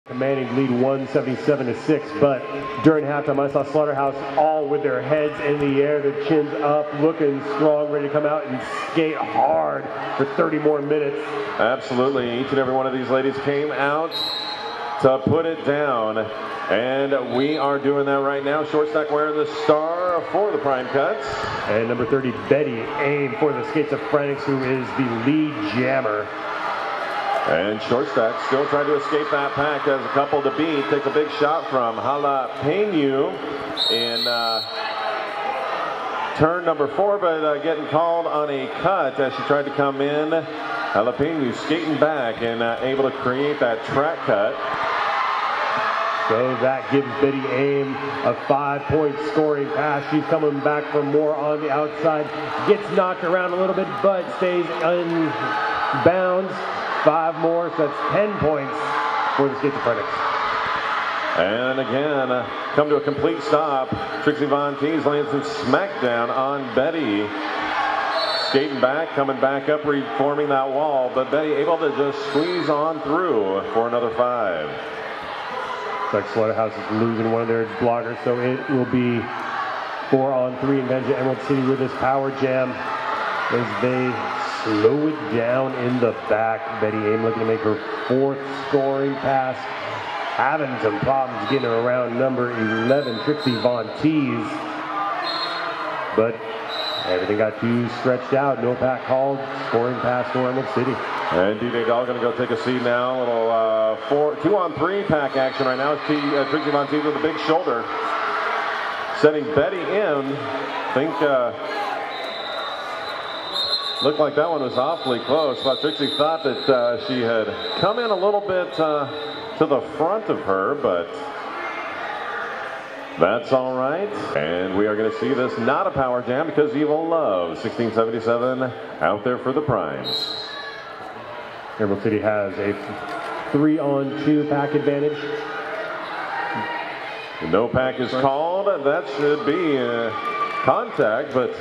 Commanding lead 177-6, but during halftime I saw Slaughterhouse all with their heads in the air, their chins up, looking strong, ready to come out and skate hard for 30 more minutes. Absolutely, each and every one of these ladies came out to put it down, and we are doing that right now. Short stack wearing the star for the Prime Cuts. And number 30, Betty Aim for the Skatesaphrenics, who is the lead jammer. And short stack still trying to escape that pack as a couple to beat. Takes a big shot from Jalapeno in turn number 4, but getting called on a cut as she tried to come in. Jalapeno skating back and able to create that track cut. So that gives Betty Aim a 5-point scoring pass. She's coming back for more on the outside. Gets knocked around a little bit, but stays in bounds. 5 more, so that's 10 points for the Skatesaphrenics. And again, come to a complete stop. Trixie Von Teese lands some smackdown on Betty. Skating back, coming back up, reforming that wall, but Betty able to just squeeze on through for another 5. Looks like Slaughterhouse is losing one of their blockers, so it will be 4-on-3 advantage to Emerald City with this power jam as they slow it down in the back. Betty Aim looking to make her 4th scoring pass. Having some problems getting around number 11, Trixie Von Teese. But everything got too stretched out. No pack called. Scoring pass for Emerald City. And DJ Doll going to go take a seat now. A little 2-on-3 pack action right now. Trixie Von Teese with a big shoulder. Setting Betty in. I think looked like that one was awfully close. But Trixie thought that she had come in a little bit to the front of her, but that's all right. And we are going to see this not a power jam because Evil Love, 1677, out there for the Primes. Emerald City has a 3-on-2 pack advantage. No pack is called. That should be contact, but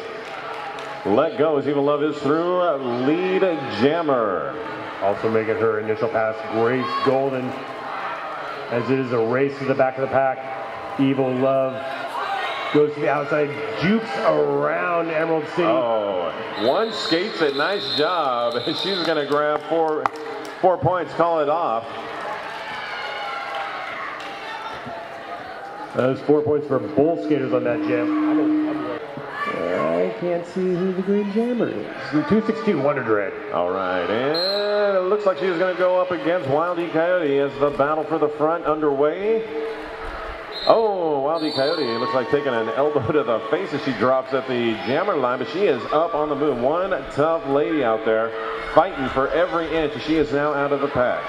let go as Evil Love is through. Lead jammer. Also making her initial pass, Grace Golden, as it is a race to the back of the pack. Evil Love goes to the outside, jukes around Emerald City. Oh, one skates it, nice job. She's going to grab four points, call it off. Those 4 points for both skaters on that jam. I can't see who the green jammer is. 262 Wonder Dread. All right, and it looks like she's going to go up against Wildy Coyote as the battle for the front underway. Oh, Wildy Coyote looks like taking an elbow to the face as she drops at the jammer line, but she is up on the move. One tough lady out there fighting for every inch. She is now out of the pack.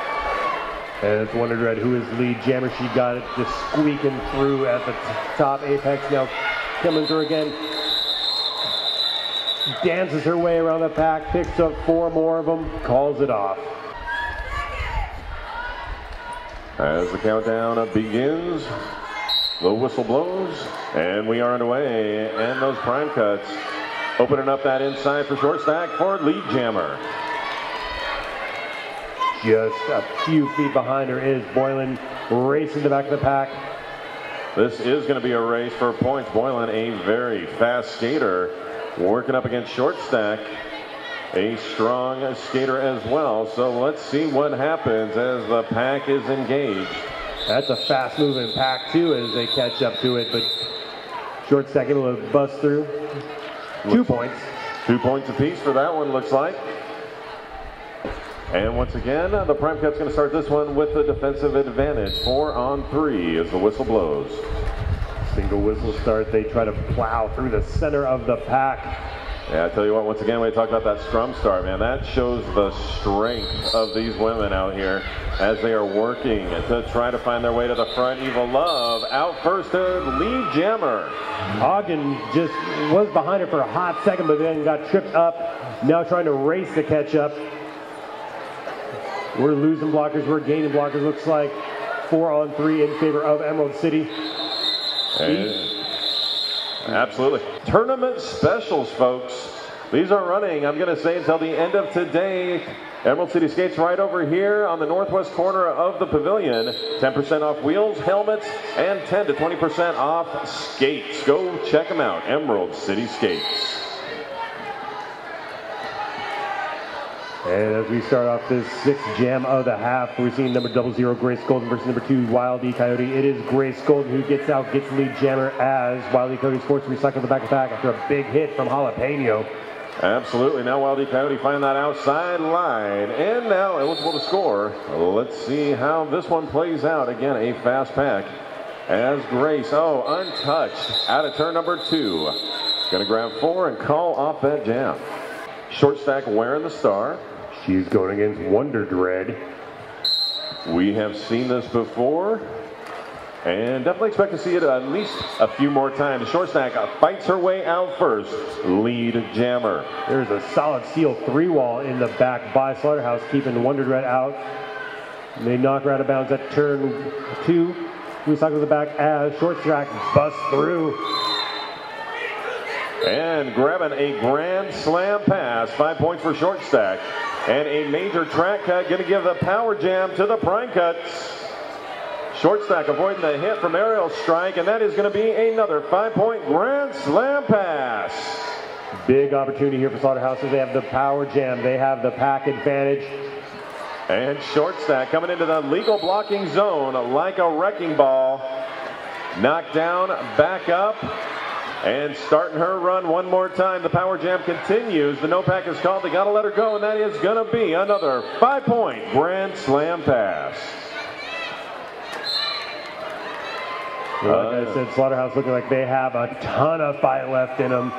And it's Wonder Dread who is lead jammer. She got it just squeaking through at the top apex. Now coming through again. Dances her way around the pack, picks up 4 more of them, calls it off. As the countdown begins, the whistle blows, and we are underway. And those Prime Cuts opening up that inside for short stack for lead jammer. Just a few feet behind her is Boylan, racing the back of the pack. This is going to be a race for points. Boylan, a very fast skater, working up against short stack, a strong skater as well. So let's see what happens as the pack is engaged. That's a fast moving pack too as they catch up to it, but short stack able to bust through. 2 points. 2 points apiece for that one, looks like. And once again, the Prime Cut's going to start this one with the defensive advantage. 4-on-3 as the whistle blows. Single whistle start, they try to plow through the center of the pack. Yeah, I tell you what, once again, when we talk about that scrum start, man, that shows the strength of these women out here as they are working to try to find their way to the front. Evil Love out first to lead jammer. Ogden just was behind her for a hot second, but then got tripped up. Now trying to race to catch up. We're losing blockers, we're gaining blockers. Looks like 4-on-3 in favor of Emerald City. Absolutely. Tournament specials, folks. These are running, I'm going to say, until the end of today. Emerald City Skates right over here on the northwest corner of the pavilion. 10% off wheels, helmets, and 10 to 20% off skates. Go check them out, Emerald City Skates. And as we start off this sixth jam of the half, we're seeing number 00 Grace Golden versus number 2 Wild E Coyote. It is Grace Golden who gets out, gets the lead jammer as Wild E Coyote is forced to recycle the back attack after a big hit from Jalapeno. Absolutely. Now Wild E Coyote finding that outside line. And now eligible to score. Let's see how this one plays out. Again, a fast pack as Grace, untouched out of turn number 2. Going to grab 4 and call off that jam. Short stack wearing the star. She's going against Wonder Dread. We have seen this before and definitely expect to see it at least a few more times. Short stack fights her way out first. Lead jammer. There's a solid steel 3-wall in the back by Slaughterhouse, keeping Wonder Dread out. And they knock her out of bounds at turn 2. Recycle the back as short stack busts through. And grabbing a grand slam pass. 5 points for short stack. And a major track cut, going to give the power jam to the prime cuts. Short stack avoiding the hit from aerial strike, and that is going to be another 5-point grand slam pass. Big opportunity here for Slaughterhouse as they have the power jam. They have the pack advantage. And short stack coming into the legal blocking zone like a wrecking ball. Knocked down, back up. And starting her run one more time. The power jam continues. The no pack is called. They got to let her go, and that is going to be another 5-point grand slam pass. Like I said, Slaughterhouse looking like they have a ton of fight left in them.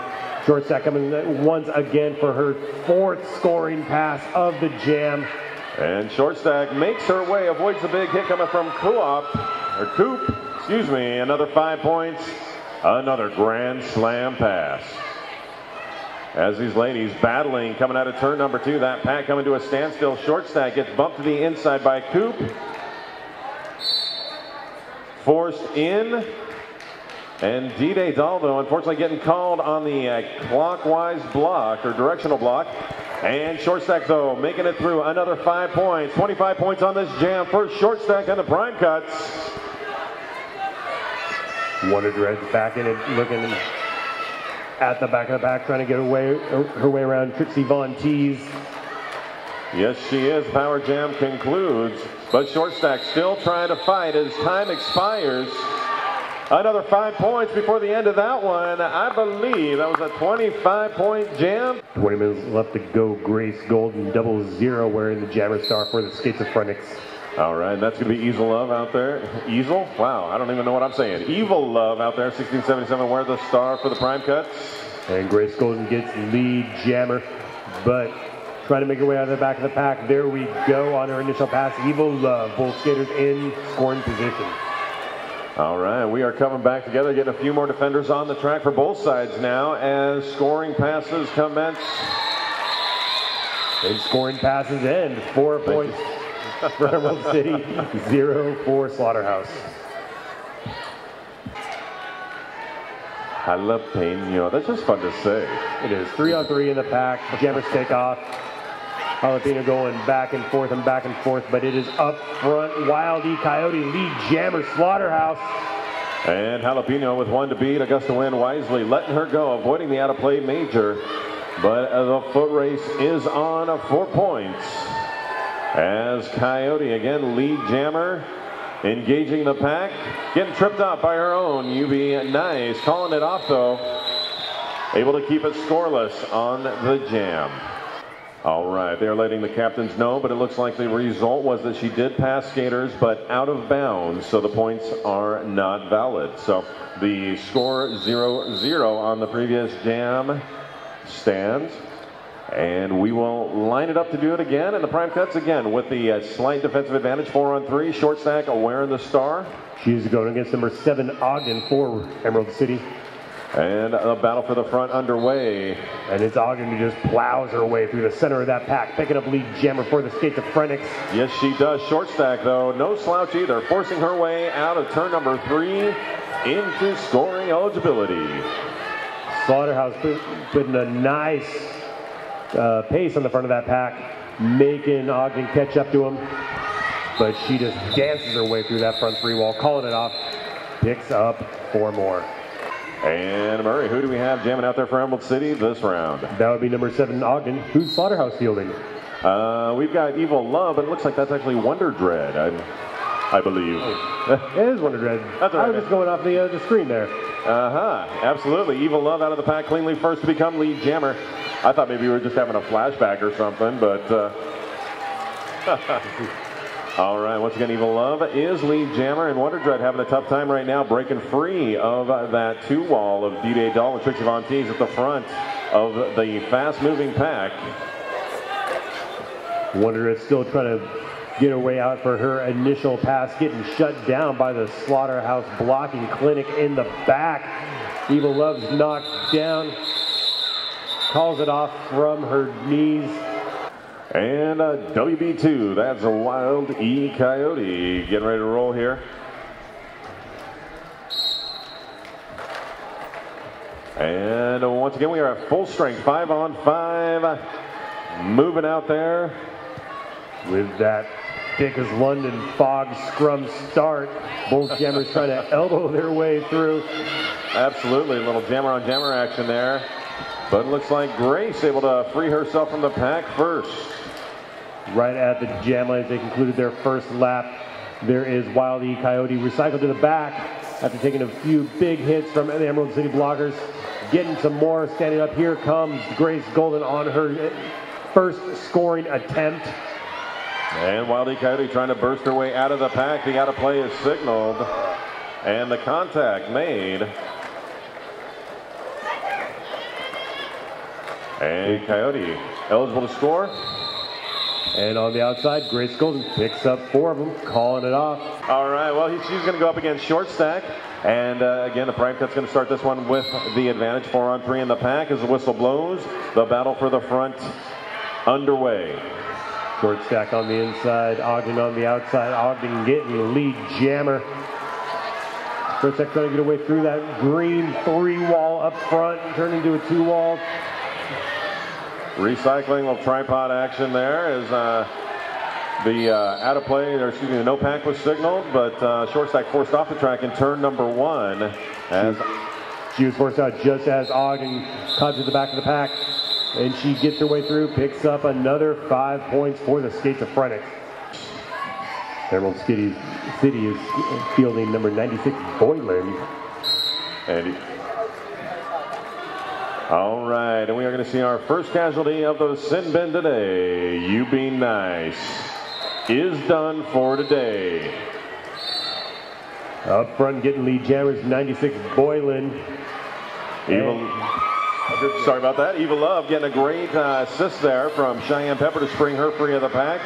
Short stack coming once again for her 4th scoring pass of the jam. And short stack makes her way, avoids the big hit coming from Coop. Another 5 points. Another grand slam pass. As these ladies battling, coming out of turn number 2, that pack coming to a standstill. Short stack gets bumped to the inside by Coop. Forced in. And D-Day Daldo, unfortunately, getting called on the clockwise block or directional block. And short stack, though, making it through. Another 5 points. 25 points on this jam. First short stack and the prime cuts. Wonder Dread back in it, looking at the back of the pack, trying to get her way around Trixie Von Teese. Yes, she is. Power jam concludes, but short stack still trying to fight as time expires. Another 5 points before the end of that one. I believe that was a 25-point jam. 20 minutes left to go. Grace Golden 00 wearing the jammer star for the Skatesaphrenics. All right, that's going to be Easel Love out there. Easel? Wow, I don't even know what I'm saying. Evil Love out there, 1677, wear the star for the prime cuts. And Grace Golden gets lead jammer, but trying to make her way out of the back of the pack. There we go on her initial pass. Evil Love, both skaters in scoring position. All right, we are coming back together, getting a few more defenders on the track for both sides now as scoring passes commence. And scoring passes end. 4 points for Emerald City, 0 for Slaughterhouse. Jalapeno, that's just fun to say. It is 3-on-3 in the pack. Jammers take off. Jalapeno going back and forth, but it is up front. Wild E Coyote lead jammer Slaughterhouse. And Jalapeno with 1 to beat. Augusta Wynn wisely letting her go, avoiding the out-of-play major. But the foot race is on 4 points. As Coyote again lead jammer, engaging the pack, getting tripped up by her own UB Nice, calling it off though, able to keep it scoreless on the jam. All right, they're letting the captains know, but it looks like the result was that she did pass skaters, but out of bounds, so the points are not valid. So the score 0-0 on the previous jam stands. And we will line it up to do it again. And the prime cuts again with the slight defensive advantage. 4-on-3. Short stack wearing the star. She's going against number 7 Ogden for Emerald City. And a battle for the front underway. And it's Ogden who just plows her way through the center of that pack, picking up lead jammer for the Skatesaphrenics. Yes, she does. Short stack, though. No slouch either. Forcing her way out of turn number 3 into scoring eligibility. Slaughterhouse putting a nice pace on the front of that pack, making Ogden catch up to him. But she just dances her way through that front three wall, calling it off, picks up 4 more. And Murray, who do we have jamming out there for Emerald City this round? That would be number 7, Ogden, who's Slaughterhouse fielding. We've got Evil Love, but it looks like that's actually Wonder Dread, I believe. It is Wonder Dread. That's right. I was just going off the screen there. Absolutely. Evil Love out of the pack cleanly first to become lead jammer. I thought maybe we were just having a flashback or something, but... All right, once again, Evil Love is lead jammer, and Wonder Dread having a tough time right now breaking free of that 2 wall of D-Day Doll and Trixie Von Teese at the front of the fast-moving pack. Wonder Dread still trying to get her way out for her initial pass, getting shut down by the Slaughterhouse blocking clinic in the back. Evil Love's knocked down, calls it off from her knees. And WB2, that's a Wild E Coyote getting ready to roll here. And once again, we are at full strength, 5-on-5, moving out there. With that thick as London fog scrum start, both jammers trying to elbow their way through. Absolutely, a little jammer on jammer action there. But it looks like Grace able to free herself from the pack first. Right at the jam lines, they concluded their first lap. There is Wild E Coyote recycled to the back after taking a few big hits from the Emerald City blockers. Getting some more, standing up. Here comes Grace Golden on her first scoring attempt. And Wild E Coyote trying to burst her way out of the pack. The out of play is signaled. And the contact made. And Coyote eligible to score. And on the outside, Grace Golden picks up 4 of them, calling it off. All right, well, she's going to go up against Short Stack. And again, the prime cut's going to start this one with the advantage. 4-on-3 in the pack as the whistle blows. The battle for the front underway. Short Stack on the inside, Ogden on the outside. Ogden getting the lead jammer. Short Stack trying to get away through that green 3-wall up front and turn into a 2-wall. Recycling, little tripod action there as the out of play, or excuse me, the no pack was signaled, but Short Stack forced off the track in turn number 1. As she was forced out just as Ogden caught to the back of the pack, and she gets her way through, picks up another 5 points for the Skatesaphrenics. Emerald City is fielding number 96, Boylan. And all right, and we are going to see our first casualty of the sin bin today. You Be Nice is done for today. Up front getting lead jammers, 96 Boylan. Sorry about that. Evil Love getting a great assist there from Cheyenne Pepper to spring her free of the pack.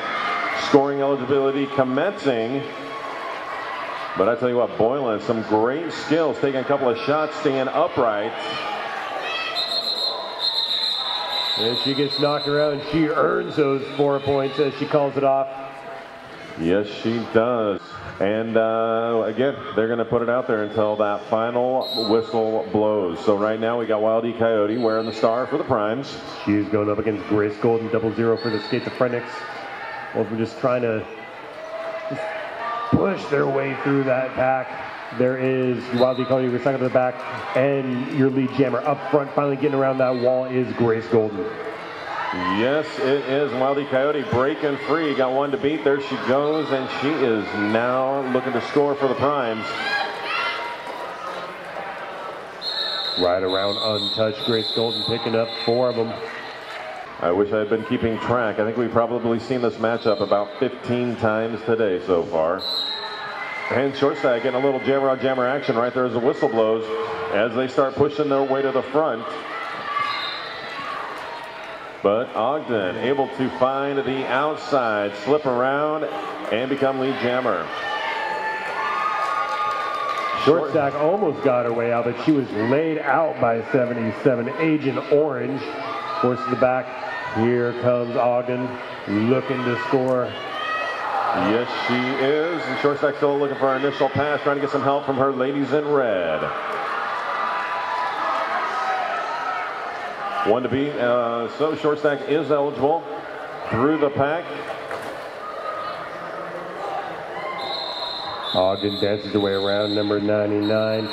Scoring eligibility commencing. But I tell you what, Boylan, some great skills, taking a couple of shots, staying upright. And she gets knocked around. She earns those 4 points as she calls it off. Yes, she does. And again, they're going to put it out there until that final whistle blows. So right now we got Wild E Coyote wearing the star for the primes. She's going up against Grace Golden, 0-0 for the Skatesaphrenics. Well, we're just trying to push their way through that pack. There is Wild E Coyote recycled to the back, and your lead jammer up front, finally getting around that wall, is Grace Golden. Yes, it is. Wild E Coyote breaking free. Got one to beat. There she goes, and she is now looking to score for the primes. Right around untouched. Grace Golden picking up 4 of them. I wish I had been keeping track. I think we've probably seen this matchup about 15 times today so far. And Short Stack getting a little jammer on jammer action right there as the whistle blows as they start pushing their way to the front. But Ogden able to find the outside, slip around, and become lead jammer. Short Stack almost got her way out, but she was laid out by 77 Agent Orange. Forces the back. Here comes Ogden looking to score. Yes, she is. And Short Stack still looking for her initial pass, trying to get some help from her ladies in red. One to beat. So short stack is eligible through the pack. Ogden dances her way around, number 99.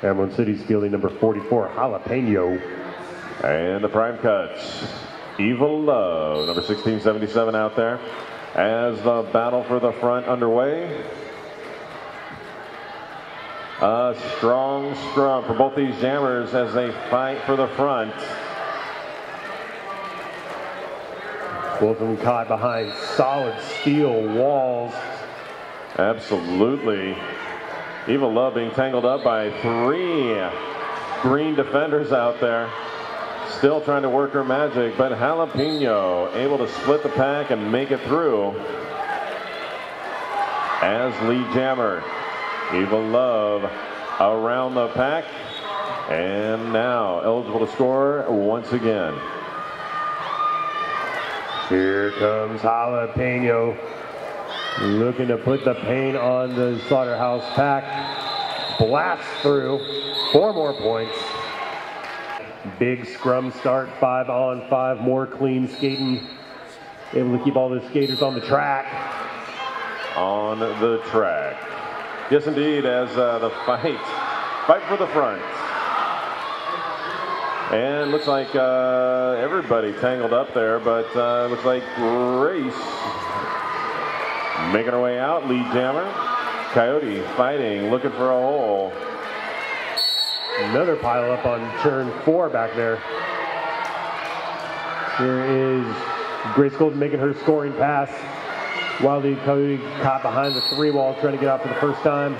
Emerald City's fielding number 44, Jalapeno. And the prime cuts. Evil Love, number 1677 out there. As the battle for the front underway. A strong scrum for both these jammers as they fight for the front. Both of them caught behind solid steel walls. Absolutely. Evil Love being tangled up by 3 green defenders out there. Still trying to work her magic, but Jalapeno able to split the pack and make it through. As lead jammer, Evil Love around the pack. And now eligible to score once again. Here comes Jalapeno, looking to put the pain on the Slaughterhouse pack. Blast through, 4 more points. Big scrum start, 5-on-5, more clean skating. Able to keep all the skaters on the track. On the track. Yes, indeed, as the fight for the front. And looks like everybody tangled up there, but looks like Grace making her way out, lead jammer. Coyote fighting, looking for a hole. Another pile up on turn 4 back there. Here is Grace Golden making her scoring pass. Wildly Coyote caught behind the 3 wall, trying to get out for the first time.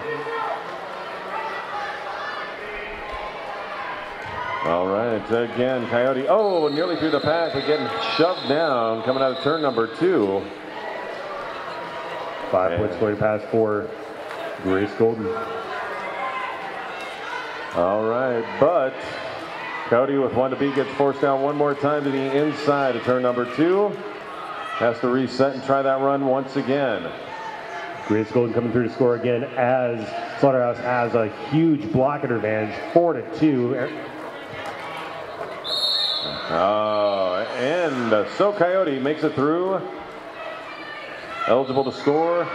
All right, again, Coyote, nearly through the pack, but getting shoved down, coming out of turn number 2. 5-point scoring pass for Grace Golden. All right, but Coyote with 1 to beat gets forced down one more time to the inside of turn number 2. Has to reset and try that run once again. Grace Golden coming through to score again as Slaughterhouse has a huge block advantage, 4-2. And so Coyote makes it through. Eligible to score.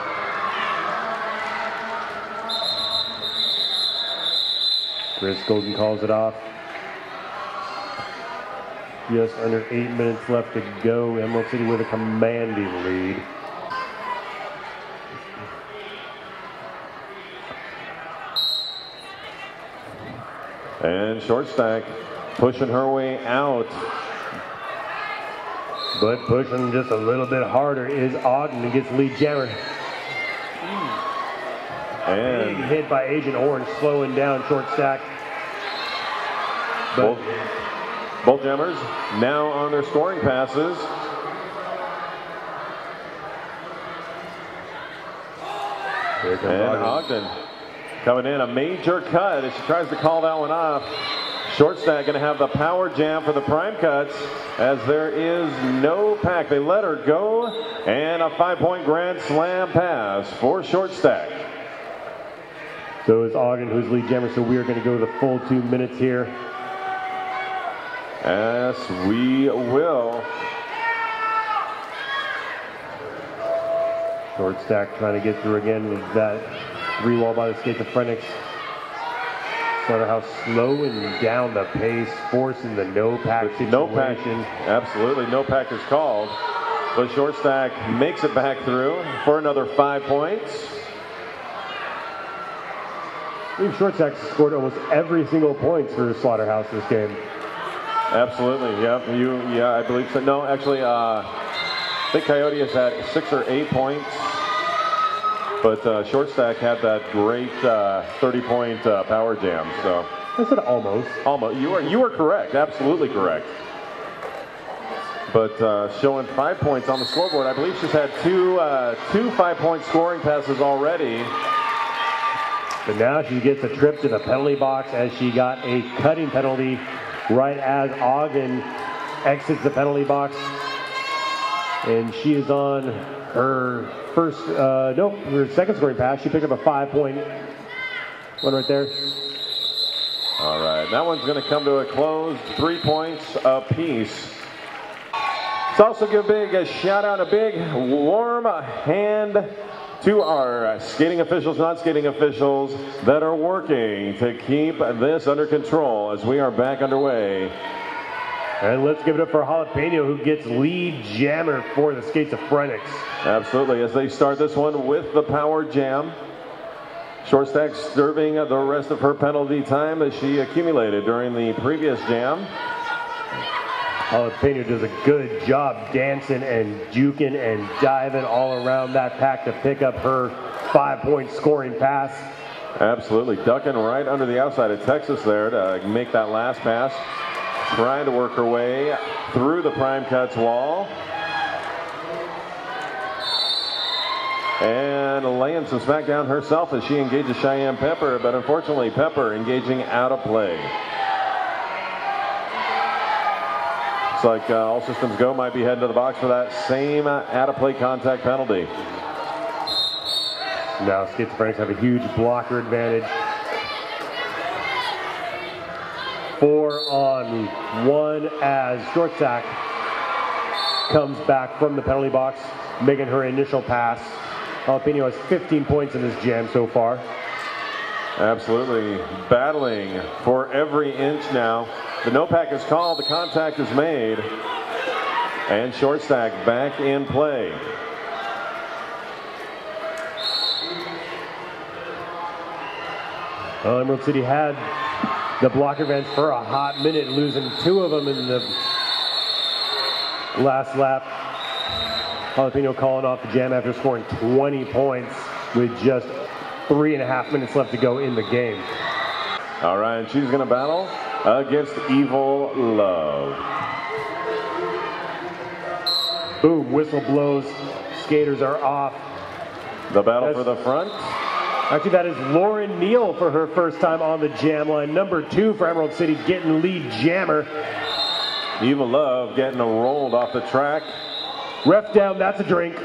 Grace Golden calls it off. Just under 8 minutes left to go. Emerald City with a commanding lead. And short stack pushing her way out. But pushing just a little bit harder is Ogden and gets lead jammer. And big hit by Agent Orange, slowing down short stack. But both jammers now on their scoring passes. Here comes And Ogden coming in, a major cut as she tries to call that one off. Short stack going to have the power jam for the prime cuts as there is no pack. They let her go, and a 5-point grand slam pass for short stack. So is Ogden, who's lead jammer, so we are going to go the full 2 minutes here. Yes, we will. Short stack trying to get through again with that 3 wall by the Skatesaphrenics. Slaughterhouse slowing down the pace, forcing the no pack situation. No pack, absolutely, no pack is called. But short stack makes it back through for another 5 points. I believe short stack scored almost every single point for Slaughterhouse this game. Absolutely, yeah, I believe so. No, actually, I think Coyote has had 6 or 8 points. But short stack had that great 30-point power jam. So I said almost. Almost. You are correct. Absolutely correct. But showing 5 points on the scoreboard. I believe she's had two 5-point scoring passes already. But now she gets a trip to the penalty box as she got a cutting penalty right as Ogden exits the penalty box. And she is on her her second scoring pass. She picked up a 5-point one right there. All right, that one's going to come to a close, 3 points apiece. Let's also give a shout out, a big warm hand to our skating officials, non-skating officials that are working to keep this under control as we are back underway. And let's give it up for Jalapeno, who gets lead jammer for the Skatesaphrenics. Absolutely, as they start this one with the power jam. Short stack serving the rest of her penalty time as she accumulated during the previous jam. Jalapeno does a good job dancing and juking and diving all around that pack to pick up her 5-point scoring pass. Absolutely, ducking right under the outside of Texas there to make that last pass. Trying to work her way through the prime cuts wall. And laying some smack down herself as she engages Cheyenne Pepper, but unfortunately Pepper engaging out of play. Looks like all systems go, might be heading to the box for that same out of play contact penalty. Now Skatesaphrenics have a huge blocker advantage. 4-on-1 as short stack comes back from the penalty box, making her initial pass. Jalapeno has 15 points in this jam so far. Absolutely battling for every inch now. The no pack is called, the contact is made, and short stack back in play. Well, Emerald City had the blocker advantage for a hot minute, losing 2 of them in the last lap. Jalapeno calling off the jam after scoring 20 points with just 3.5 minutes left to go in the game. All right, she's going to battle against Evil Love. Boom, whistle blows. Skaters are off. The battle for the front. Actually, that is Lauren Neal for her first time on the jam line. Number 2 for Emerald City, getting lead jammer. Evil Love getting rolled off the track. Ref down, that's a drink.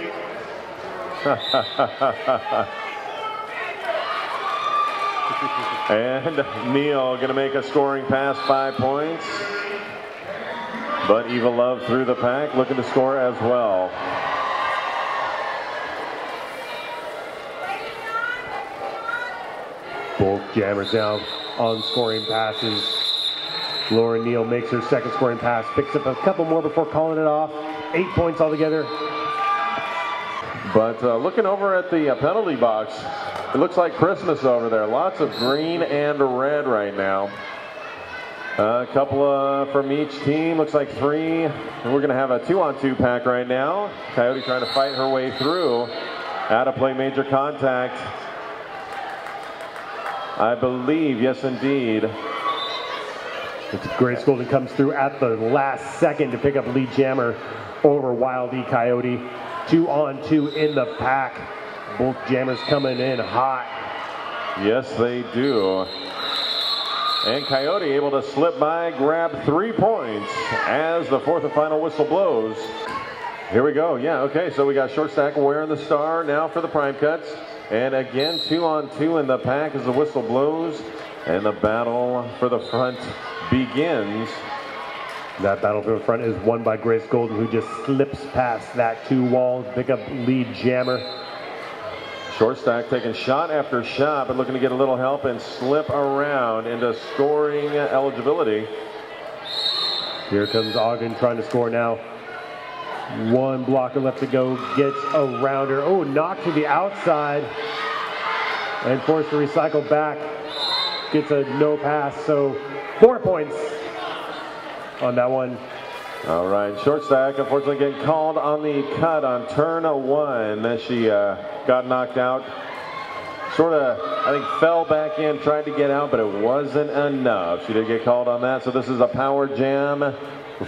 And Neal going to make a scoring pass, 5 points. But Evil Love through the pack, looking to score as well. Both jammers now on scoring passes. Lauren Neal makes her second scoring pass, picks up a couple more before calling it off. 8 points altogether. But looking over at the penalty box, it looks like Christmas over there. Lots of green and red right now. A couple from each team, looks like 3. And we're going to have a 2-on-2 pack right now. Coyote trying to fight her way through. Out of play, major contact. I believe, yes indeed. It's Grace Golden comes through at the last second to pick up lead jammer over Wild E Coyote. 2-on-2 in the pack. Both jammers coming in hot. Yes, they do. And Coyote able to slip by, grab 3 points as the 4th and final whistle blows. Here we go. Yeah, okay, so we got short stack wearing the star now for the prime cuts. And again, 2-on-2 in the pack as the whistle blows. And the battle for the front begins. That battle for the front is won by Grace Golden, who just slips past that 2 wall to pick up lead jammer. Short stack taking shot after shot, but looking to get a little help and slip around into scoring eligibility. Here comes Ogden trying to score now. 1 blocker left to go, gets around her. Oh, knocked to the outside and forced to recycle back. Gets a no pass, so 4 points on that one. All right, short stack unfortunately getting called on the cut on turn 1 as she got knocked out. Sort of, I think, fell back in, tried to get out, but it wasn't enough. She did get called on that, so this is a power jam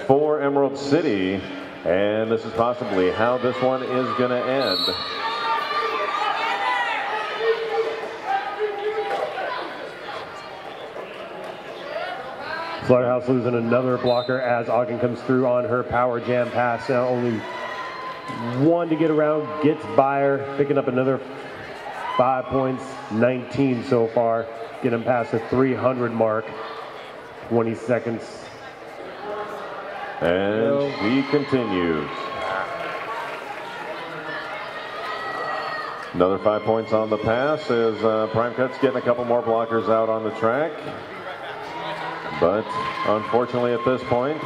for Emerald City, and this is possibly how this one is going to end. Slaughterhouse losing another blocker as Ogden comes through on her power jam pass. Now only 1 to get around, gets by her, picking up another 5 points, 19 so far. Get them past the 300 mark. 20 seconds. And he continues. Another 5 points on the pass as Prime Cut's getting a couple more blockers out on the track. But unfortunately at this point,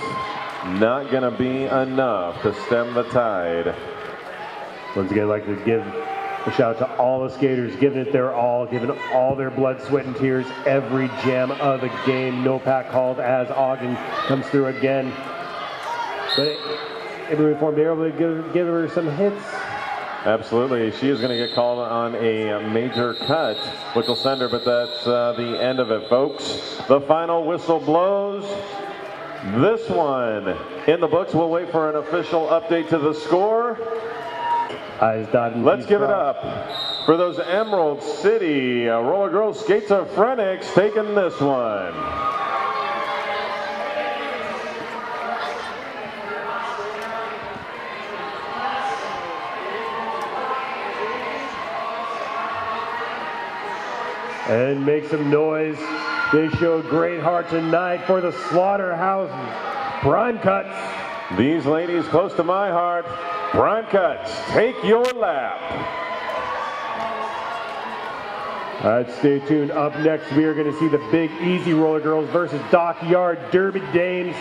not going to be enough to stem the tide. Once again, I'd like to give a shout out to all the skaters, giving it their all, giving all their blood, sweat, and tears every jam of the game. No pack called as Ogden comes through again. But every reform, they're able to give her some hits. Absolutely. She is going to get called on a major cut, which will send her, but that's the end of it, folks. The final whistle blows. This one in the books. We'll wait for an official update to the score. Eyes dotted. Let's give it up for those Emerald City roller girls. Skatesaphrenics taking this one. And make some noise. They showed great heart tonight for the Slaughterhouse Prime Cuts. These ladies close to my heart. Prime Cuts, take your lap. All right, stay tuned. Up next, we are going to see the Big Easy Roller Girls versus Dockyard Derby Dames.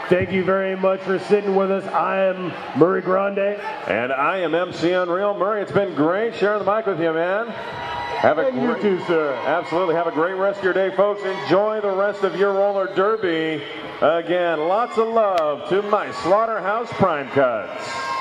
Thank you very much for sitting with us. I am Murray Grande. And I am MC Unreal. Murray, it's been great sharing the mic with you, man. Have a you too, sir. Absolutely. Have a great rest of your day, folks. Enjoy the rest of your roller derby. Again, lots of love to my Slaughterhouse Prime Cuts.